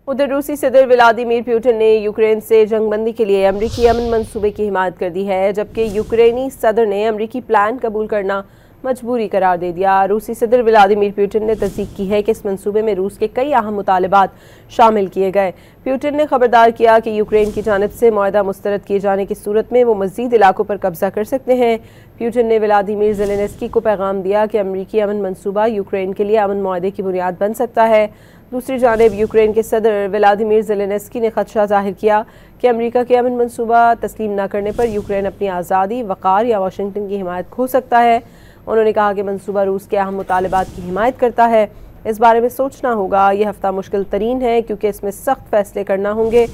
उधर रूसी सदर व्लादिमीर पुतिन ने यूक्रेन से जंगबंदी के लिए अमरीकी अमन मंसूबे की हिमायत कर दी है, जबकि यूक्रेनी सदर ने अमरीकी प्लान कबूल करना मजबूरी करार दे दिया। रूसी सदर व्लादिमीर पुतिन ने तस्दीक की है कि इस मंसूबे में रूस के कई अहम मुतालबात शामिल किए गए। पुतिन ने खबरदार किया कि यूक्रेन की जानिब से मुआहदा मुस्तरद किए जाने की सूरत में वो मजीद इलाकों पर कब्जा कर सकते हैं। पुतिन ने व्लादिमीर ज़ेलेंस्की को पैगाम दिया कि अमरीकी अमन मंसूबा यूक्रेन के लिए अमन मुआहदे की बुनियाद बन सकता है। दूसरी जानिब यूक्रेन के सदर व्लादिमीर ज़ेलेंस्की ने खदशा जाहिर किया कि अमरीका के अमन मंसूबा तस्लीम न करने पर यूक्रेन अपनी आज़ादी, वक़ार या वाशिंगटन की हिमायत खो सकता है। उन्होंने कहा कि मंसूबा रूस के अहम मुतालबात की हिमायत करता है। इस बारे में सोचना होगा। यह हफ्ता मुश्किल तरीन है क्योंकि इसमें सख्त फैसले करना होंगे।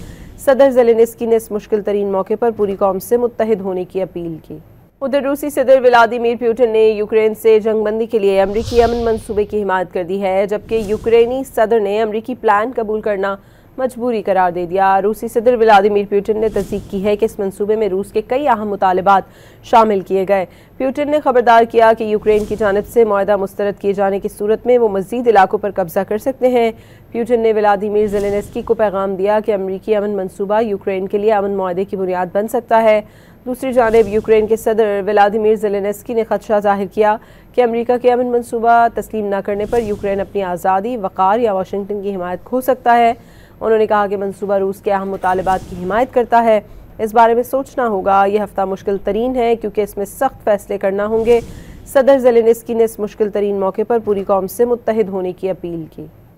सदर ज़ेलेंस्की ने इस मुश्किल तरीन मौके पर पूरी कौम से मुत्तहिद होने की अपील की। उधर रूसी सदर व्लादिमीर पुतिन ने यूक्रेन से जंगबंदी के लिए अमरीकी अमन मंसूबे की हिमायत कर दी है, जबकि यूक्रेनी सदर ने अमरीकी प्लान कबूल करना मजबूरी करार दे दिया। रूसी सदर व्लादिमीर पुतिन ने तस्दीक की है कि इस मंसूबे में रूस के कई अहम मुतालबात शामिल किए गए। पुतिन ने खबरदार किया कि यूक्रेन की जानिब से मुआहदा मुस्तरद किए जाने की सूरत में वो मजीद इलाकों पर कब्जा कर सकते हैं। पुतिन ने व्लादिमीर ज़ेलेंस्की को पैगाम दिया कि अमरीकी अमन मंसूबा यूक्रेन के लिए अमन मुआहदे की बुनियाद बन सकता है। दूसरी जानिब यूक्रेन के सदर व्लादिमीर ज़ेलेंस्की ने खदशा जाहिर किया कि अमरीका के अमन मंसूबा तस्लीम न करने पर यूक्रेन अपनी आज़ादी, वक़ार या वाशिंगटन की हिमायत खो सकता है। उन्होंने कहा कि मंसूबा रूस के अहम मुतालबात की हिमायत करता है। इस बारे में सोचना होगा। यह हफ्ता मुश्किल तरीन है क्योंकि इसमें सख्त फैसले करना होंगे। सदर ज़ेलेंस्की ने इस मुश्किल तरीन मौके पर पूरी कौम से मुत्तहिद होने की अपील की।